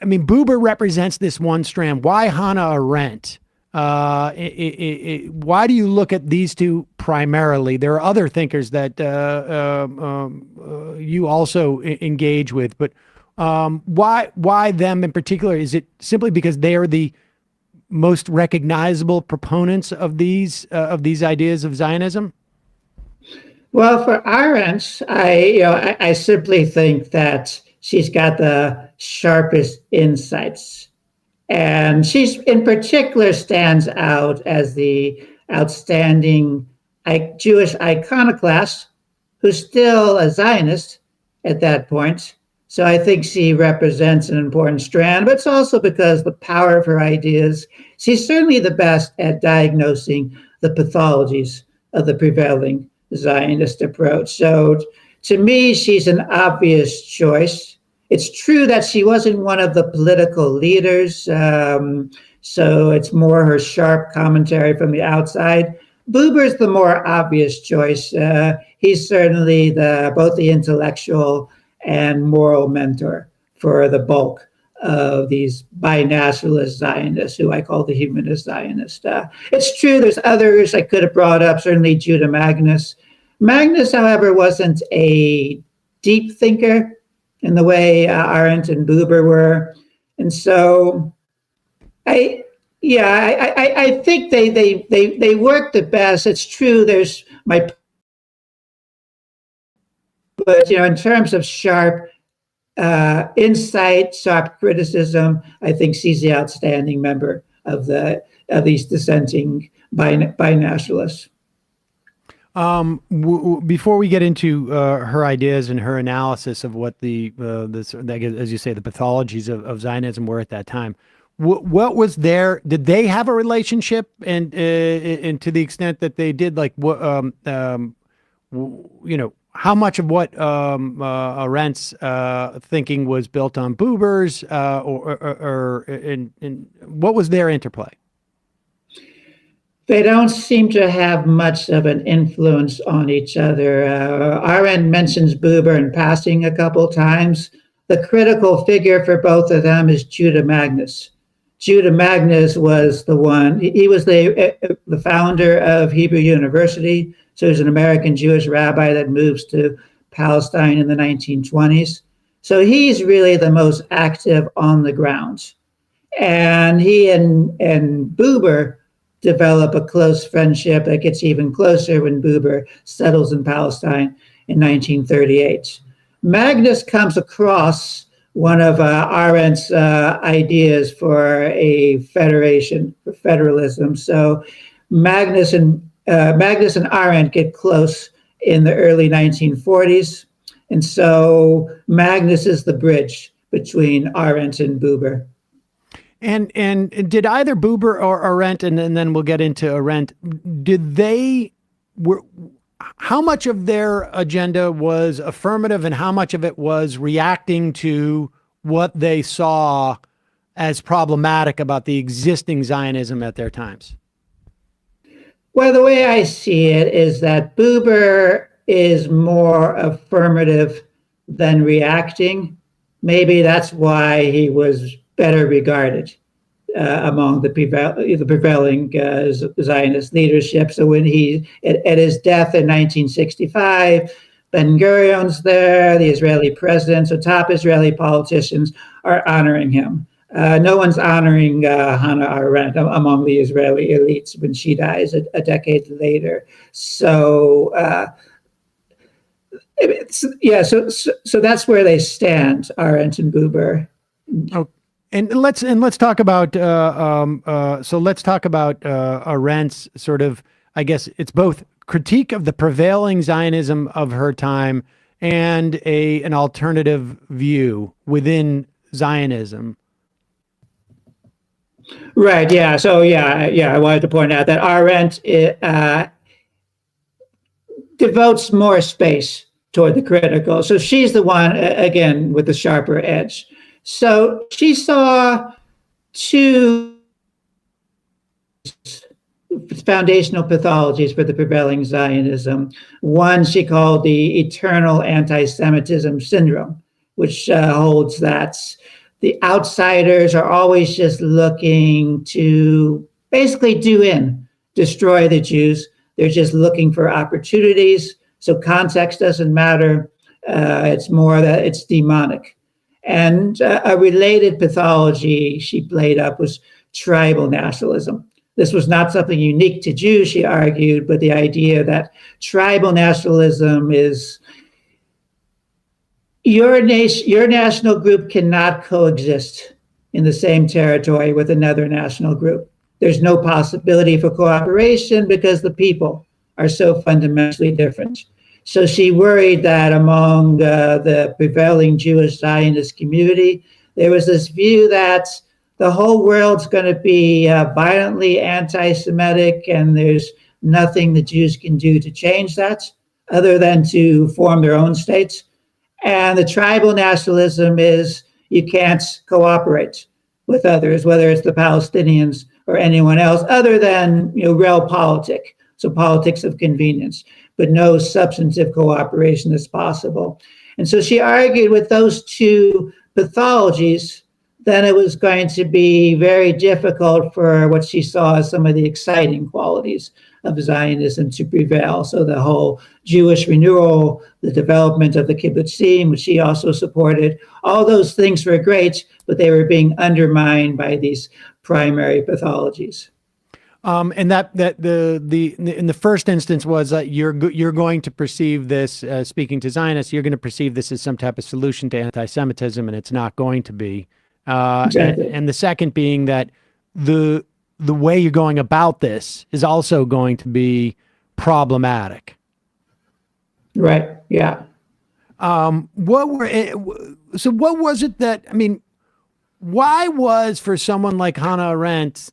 I mean, Buber represents this one strand. Why Hannah Arendt? Why do you look at these two primarily? There are other thinkers that you also engage with, but why them in particular? Is it simply because they are the most recognizable proponents of these ideas of Zionism? Well, for Arendt, I simply think that she's got the sharpest insights. And she's in particular stands out as the outstanding Jewish iconoclast who's still a Zionist at that point. So I think she represents an important strand, but it's also because the power of her ideas. She's certainly the best at diagnosing the pathologies of the prevailing Zionist approach. So to me, she's an obvious choice. It's true that she wasn't one of the political leaders, so it's more her sharp commentary from the outside. Buber's the more obvious choice. He's certainly both the intellectual and moral mentor for the bulk of these binationalist Zionists, who I call the Humanist Zionist. It's true, there's others I could have brought up, certainly Judah Magnus. Magnus, however, wasn't a deep thinker in the way Arendt and Buber were. And so I think they work the best. It's true, but in terms of sharp insight, sharp criticism, I think she's the outstanding member of these dissenting binationalists. Before we get into her ideas and her analysis of what as you say, the pathologies of Zionism were at that time, what was there? Did they have a relationship, and to the extent that they did, like how much of what Arendt's thinking was built on Buber's, and what was their interplay? They don't seem to have much of an influence on each other. Arendt mentions Buber in passing a couple times. The critical figure for both of them is Judah Magnus. Judah Magnus was the one, he was the founder of Hebrew University. So he's an American Jewish rabbi that moves to Palestine in the 1920s. So he's really the most active on the ground. And he and Buber develop a close friendship that gets even closer when Buber settles in Palestine in 1938. Magnus comes across one of Arendt's ideas for a federation, for federalism. So Magnus and Arendt get close in the early 1940s. And so Magnus is the bridge between Arendt and Buber. And did either Buber or Arendt, and then we'll get into Arendt, how much of their agenda was affirmative and how much of it was reacting to what they saw as problematic about the existing Zionism at their times? Well, the way I see it is that Buber is more affirmative than reacting. Maybe that's why he was better regarded among the prevailing Zionist leadership. So when at his death in 1965, Ben-Gurion's there, the Israeli president, so top Israeli politicians are honoring him. No one's honoring Hannah Arendt among the Israeli elites when she dies a decade later. So so that's where they stand, Arendt and Buber. Oh, and let's talk about Arendt's sort of, I guess it's both critique of the prevailing Zionism of her time and an alternative view within Zionism. Right. Yeah. So I wanted to point out that Arendt devotes more space toward the critical. So she's the one, again, with the sharper edge. So she saw two foundational pathologies for the prevailing Zionism. One she called the eternal anti-Semitism syndrome, which holds that the outsiders are always just looking to basically destroy the Jews. They're just looking for opportunities. So context doesn't matter. It's more that it's demonic. And a related pathology she played up was tribal nationalism. This was not something unique to Jews, she argued, but the idea that tribal nationalism is your national group cannot coexist in the same territory with another national group. There's no possibility for cooperation because the people are so fundamentally different. So she worried that among the prevailing Jewish Zionist community, there was this view that the whole world's going to be violently anti-Semitic, and there's nothing the Jews can do to change that other than to form their own states. And the tribal nationalism is you can't cooperate with others, whether it's the Palestinians or anyone else, other than realpolitik, so politics of convenience, but no substantive cooperation is possible. And so she argued with those two pathologies, then it was going to be very difficult for what she saw as some of the exciting qualities of Zionism to prevail. So the whole Jewish renewal, the development of the kibbutzim, which she also supported, all those things were great, but they were being undermined by these primary pathologies. And that in the first instance was that you're going to perceive this, speaking to Zionists, you're going to perceive this as some type of solution to anti-Semitism, and it's not going to be. Exactly. And the second being that the way you're going about this is also going to be problematic. Right. Yeah. What was it that, I mean, why was for someone like Hannah Arendt,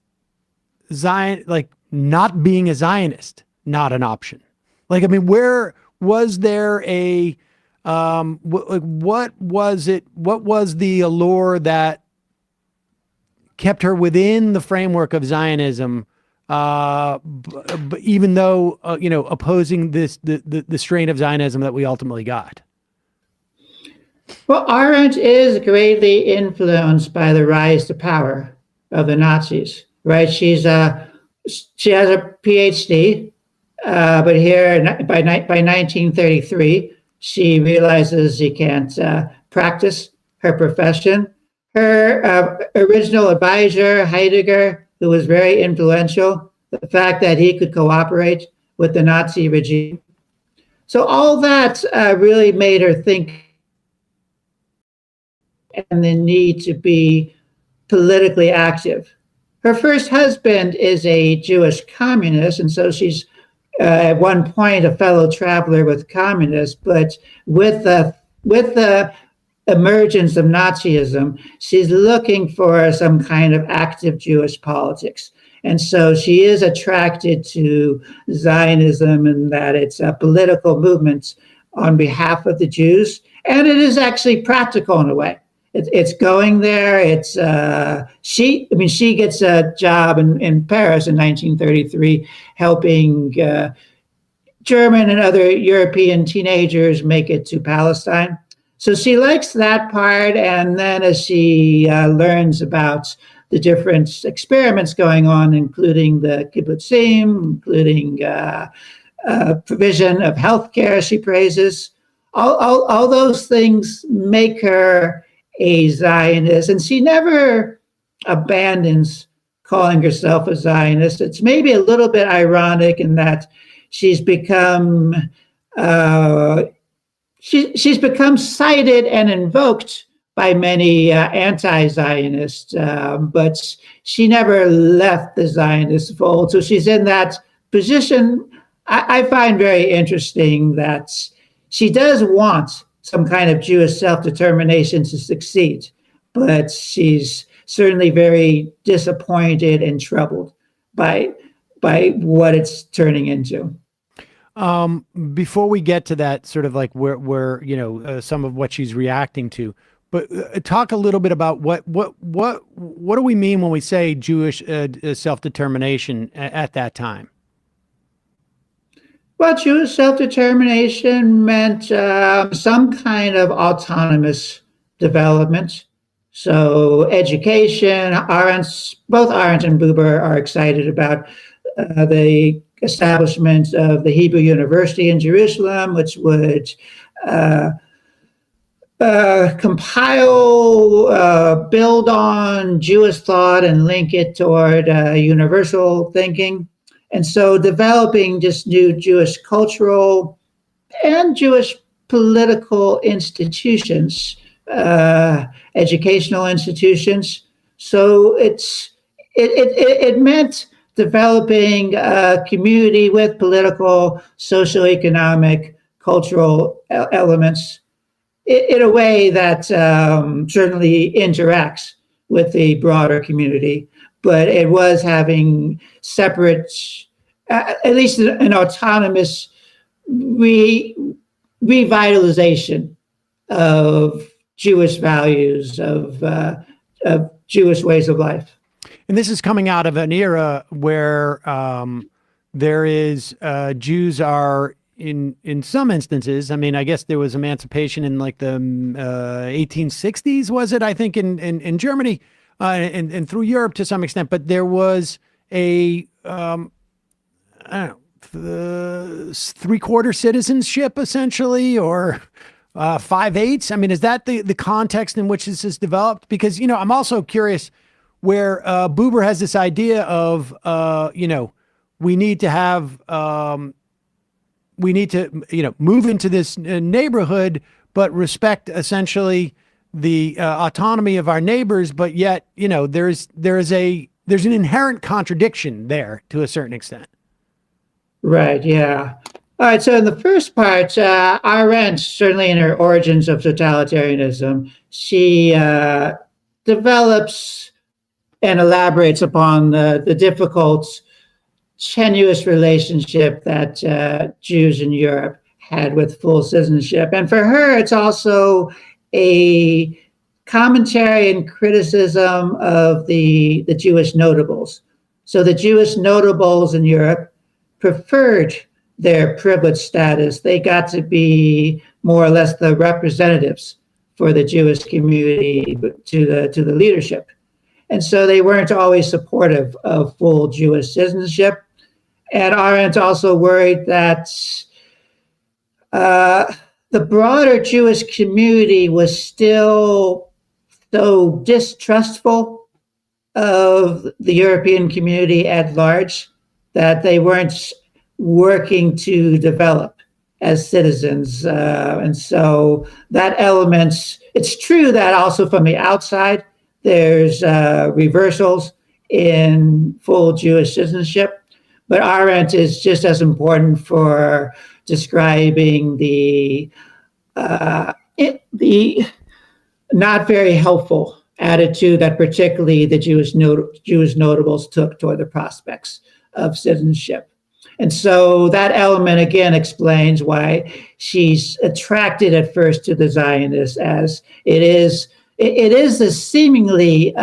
not being a Zionist not an option? Like, I mean, where was there a what was it? What was the allure that kept her within the framework of Zionism, but even though opposing the strain of Zionism that we ultimately got? Well, Arendt is greatly influenced by the rise to power of the Nazis. Right? She has a PhD, but here by 1933, she realizes she can't practice her profession. Her original advisor, Heidegger, who was very influential, the fact that he could cooperate with the Nazi regime. So all that really made her think, and the need to be politically active. Her first husband is a Jewish communist, and so she's at one point a fellow traveler with communists. But with the emergence of Nazism, she's looking for some kind of active Jewish politics. And so she is attracted to Zionism and that it's a political movement on behalf of the Jews. And it is actually practical in a way. It's going there. It's she gets a job in Paris in 1933, helping German and other European teenagers make it to Palestine. So she likes that part. And then as she learns about the different experiments going on, including the kibbutzim, including provision of healthcare, she praises, all those things make her a Zionist, and she never abandons calling herself a Zionist. It's maybe a little bit ironic in that she's become she's become cited and invoked by many anti-Zionists, but she never left the Zionist fold. So she's in that position. I find very interesting that she does want some kind of Jewish self-determination to succeed, but she's certainly very disappointed and troubled by what it's turning into. Before we get to that, sort of like where some of what she's reacting to, but talk a little bit about what do we mean when we say Jewish self-determination at that time? Well, Jewish self-determination meant some kind of autonomous development. So education, both Arendt and Buber are excited about the establishment of the Hebrew University in Jerusalem, which would compile, build on Jewish thought and link it toward universal thinking. And so developing just new Jewish cultural and Jewish political institutions, educational institutions. So it meant developing a community with political, socioeconomic, cultural elements in a way that certainly interacts with the broader community, but it was having separate, at least an autonomous revitalization of Jewish values, of Jewish ways of life. And this is coming out of an era where there is Jews are in some instances. I mean, I guess there was emancipation in like the 1860s, was it? I think in Germany and through Europe to some extent. But there was a I don't know, three-quarter citizenship essentially, or 5/8. I mean, is that the context in which this is developed? Because, you know, I'm also curious where Buber has this idea of, you know, we need to have, we need to, you know, move into this neighborhood, but respect essentially the autonomy of our neighbors. But yet, you know, there's an inherent contradiction there to a certain extent. Right. Yeah. All right. So in the first part, Arendt, certainly in her Origins of Totalitarianism, she develops and elaborates upon the difficult, tenuous relationship that Jews in Europe had with full citizenship. And for her, it's also a commentary and criticism of the Jewish notables. So the Jewish notables in Europe preferred their privileged status. They got to be more or less the representatives for the Jewish community to the leadership. And so they weren't always supportive of full Jewish citizenship. And Arendt also worried that the broader Jewish community was still so distrustful of the European community at large that they weren't working to develop as citizens. And so that element, it's true that also from the outside, there's reversals in full Jewish citizenship, but Arendt is just as important for describing the not very helpful attitude that particularly the Jewish notables took toward the prospects of citizenship. And so that element again explains why she's attracted at first to the Zionists, as it is the seemingly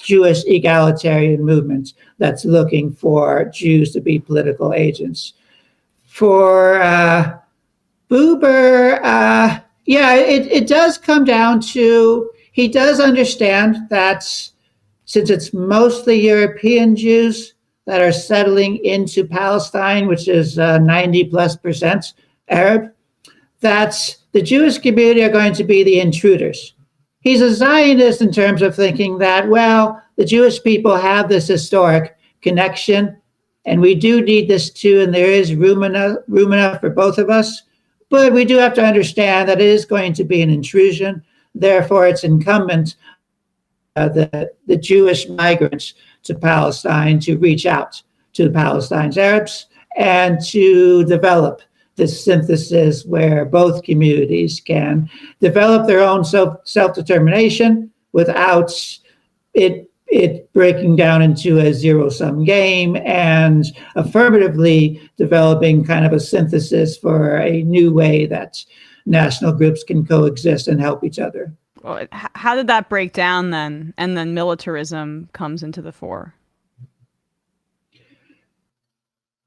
Jewish egalitarian movement that's looking for Jews to be political agents. For Buber, it does come down to, he does understand that since it's mostly European Jews that are settling into Palestine, which is 90+% Arab, that the Jewish community are going to be the intruders. He's a Zionist in terms of thinking that, well, the Jewish people have this historic connection, and we do need this too, and there is room enough for both of us, but we do have to understand that it is going to be an intrusion. Therefore, it's incumbent the Jewish migrants to Palestine to reach out to the Palestinian Arabs and to develop this synthesis where both communities can develop their own self-determination without it breaking down into a zero-sum game, and affirmatively developing kind of a synthesis for a new way that national groups can coexist and help each other. Well, how did that break down then? And then militarism comes into the fore.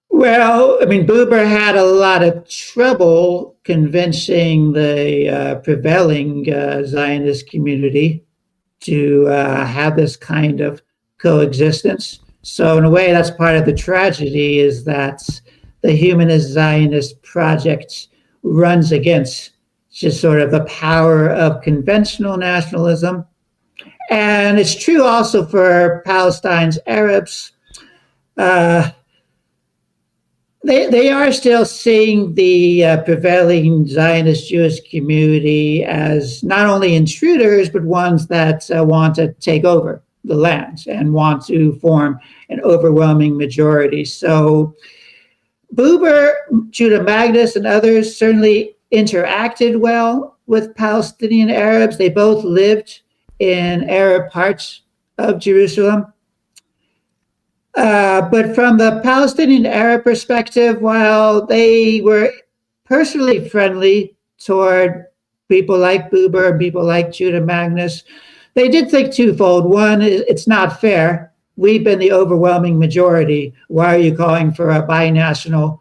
Well, I mean, Buber had a lot of trouble convincing the prevailing Zionist community to have this kind of coexistence. So in a way, that's part of the tragedy, is that the Humanist Zionist project runs against just sort of the power of conventional nationalism. And it's true also for Palestine's Arabs. They are still seeing the prevailing Zionist Jewish community as not only intruders, but ones that want to take over the land and want to form an overwhelming majority. So Buber, Judah Magnes, and others certainly interacted well with Palestinian Arabs. They both lived in Arab parts of Jerusalem. But from the Palestinian Arab perspective, while they were personally friendly toward people like Buber and people like Judah Magnes, they did think twofold. One, it's not fair. We've been the overwhelming majority. Why are you calling for a binational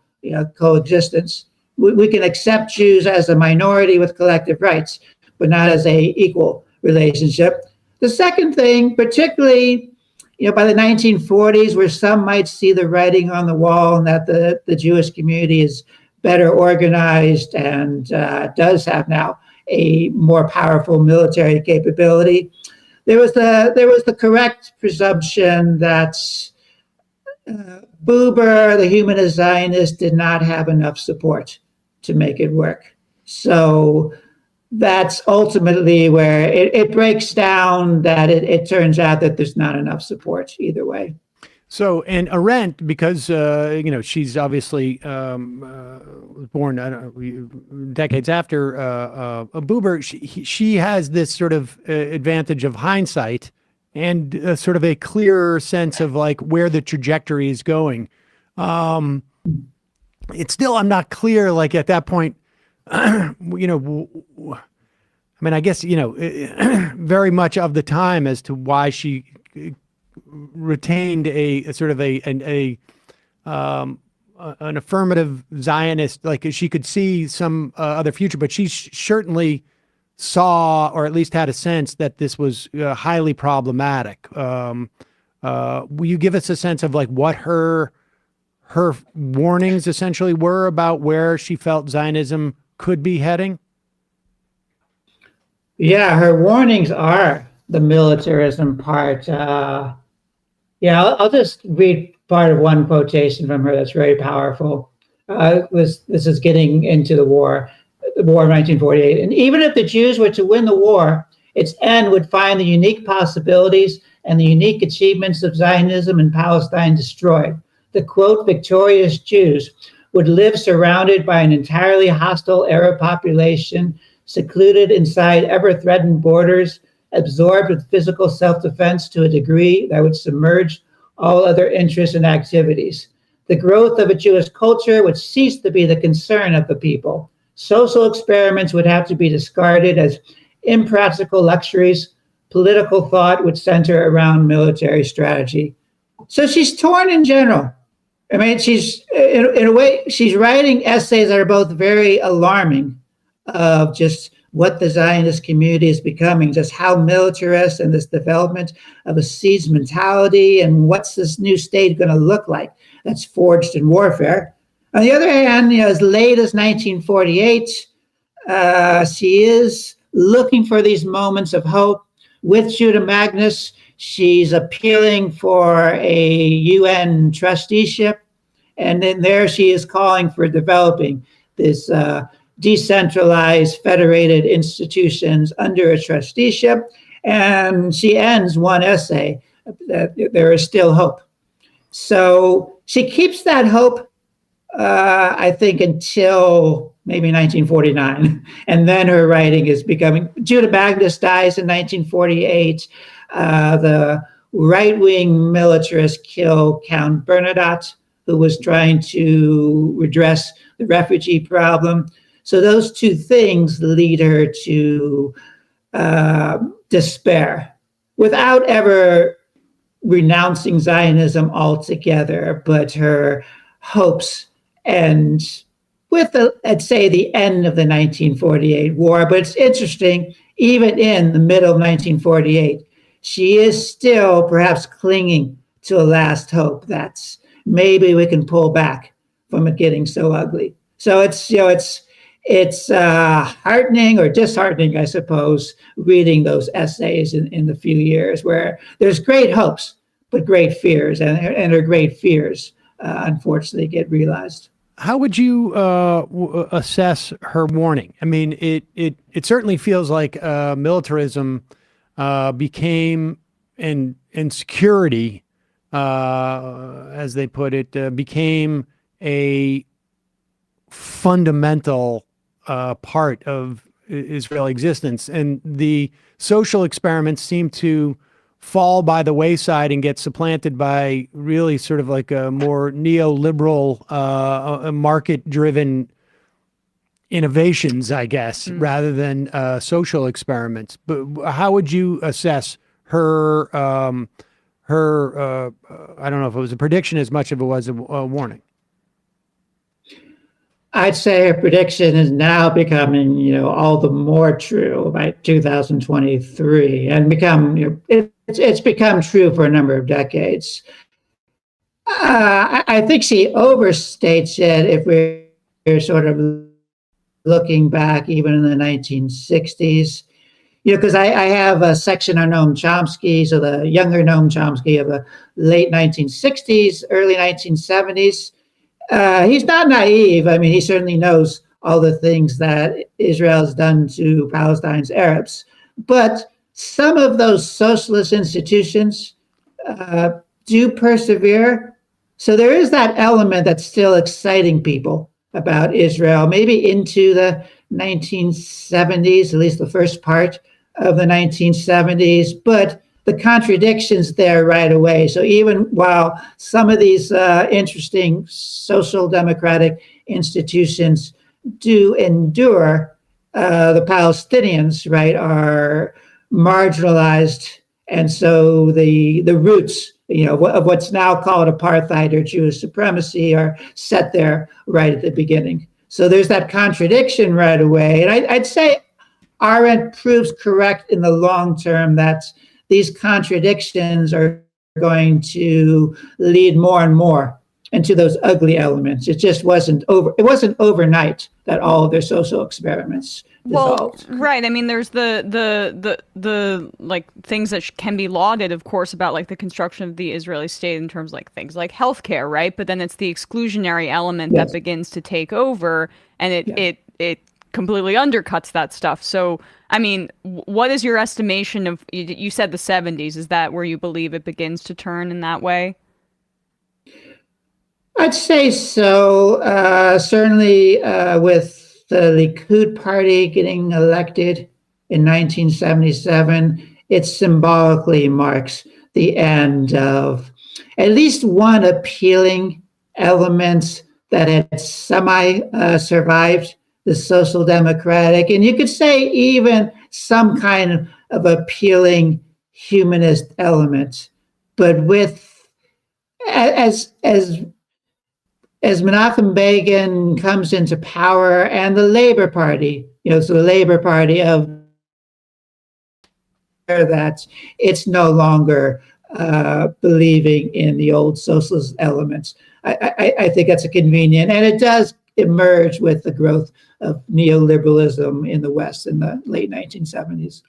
coexistence? We can accept Jews as a minority with collective rights, but not as a equal relationship. The second thing, particularly by the 1940s, where some might see the writing on the wall and that the Jewish community is better organized and does have now a more powerful military capability, there was the correct presumption that Buber, the Humanist Zionist, did not have enough support to make it work. So that's ultimately where it breaks down, that it turns out that there's not enough support either way. So, and Arendt, because she's obviously born decades after Buber, she has this sort of advantage of hindsight and sort of a clearer sense of like where the trajectory is going. It's still, I'm not clear, like at that point, I mean, I guess, very much of the time as to why she retained a sort of an affirmative Zionist, like she could see some other future, but she certainly saw, or at least had a sense that this was highly problematic. Will you give us a sense of like what her warnings essentially were about where she felt Zionism could be heading? Yeah, her warnings are the militarism part. I'll just read part of one quotation from her that's very powerful. This is getting into the war of 1948. And even if the Jews were to win the war, its end would find the unique possibilities and the unique achievements of Zionism in Palestine destroyed. The, quote, victorious Jews would live surrounded by an entirely hostile Arab population, secluded inside ever-threatened borders, absorbed with physical self-defense to a degree that would submerge all other interests and activities. The growth of a Jewish culture would cease to be the concern of the people. Social experiments would have to be discarded as impractical luxuries. Political thought would center around military strategy. So she's torn in general. I mean, she's, in a way, she's writing essays that are both very alarming of just what the Zionist community is becoming, just how militarist and this development of a siege mentality, and what's this new state going to look like that's forged in warfare. On the other hand, as late as 1948, she is looking for these moments of hope. With Judah Magnes, she's appealing for a UN trusteeship, and then there she is calling for developing this decentralized federated institutions under a trusteeship. And she ends one essay that there is still hope. So she keeps that hope, I think, until maybe 1949. And then her writing is becoming, Judah Magnes dies in 1948. The right-wing militarists kill Count Bernadotte, who was trying to redress the refugee problem. So those two things lead her to despair without ever renouncing Zionism altogether, but her hopes end with, I'd say, the end of the 1948 war. But it's interesting, even in the middle of 1948, she is still perhaps clinging to a last hope that maybe we can pull back from it getting so ugly. So it's heartening or disheartening, I suppose, reading those essays in the few years where there's great hopes, but great fears, and her great fears, unfortunately, get realized. How would you assess her warning? I mean, it certainly feels like militarism became, and security, as they put it, became a fundamental part of Israeli existence, and the social experiments seem to fall by the wayside and get supplanted by really sort of like a more neoliberal, market-driven innovations, I guess, rather than social experiments. But how would you assess her? I don't know if it was a prediction as much as it was a warning. I'd say her prediction is now becoming, all the more true by 2023, and it's become true for a number of decades. I think she overstates it if we're sort of looking back even in the 1960s. Because I have a section on Noam Chomsky, so the younger Noam Chomsky of the late 1960s, early 1970s. He's not naive. I mean, he certainly knows all the things that Israel's done to Palestine's Arabs. But some of those socialist institutions do persevere. So there is that element that's still exciting people about Israel, maybe into the 1970s, at least the first part of the 1970s. But the contradictions there right away. So even while some of these interesting social democratic institutions do endure, the Palestinians, right, are marginalized. And so the roots, of what's now called apartheid or Jewish supremacy are set there right at the beginning. So there's that contradiction right away. And I'd say Arendt proves correct in the long term that these contradictions are going to lead more and more into those ugly elements. It just wasn't overnight that all of their social experiments dissolved. Well, right. I mean, there's the like things that can be lauded, of course, about like the construction of the Israeli state in terms of like things like healthcare, right? But then it's the exclusionary element that begins to take over, and it completely undercuts that stuff. So, I mean, what is your estimation of, you said the 70s, is that where you believe it begins to turn in that way? I'd say so. Certainly with the Likud party getting elected in 1977, it symbolically marks the end of at least one appealing element that had semi-survived the social democratic, and you could say even some kind of appealing humanist element. But with as Menachem Begin comes into power, and the Labor Party, so the Labor Party of that, it's no longer believing in the old socialist elements. I think that's a convenient, and it does emerge with the growth of neoliberalism in the West in the late 1970s.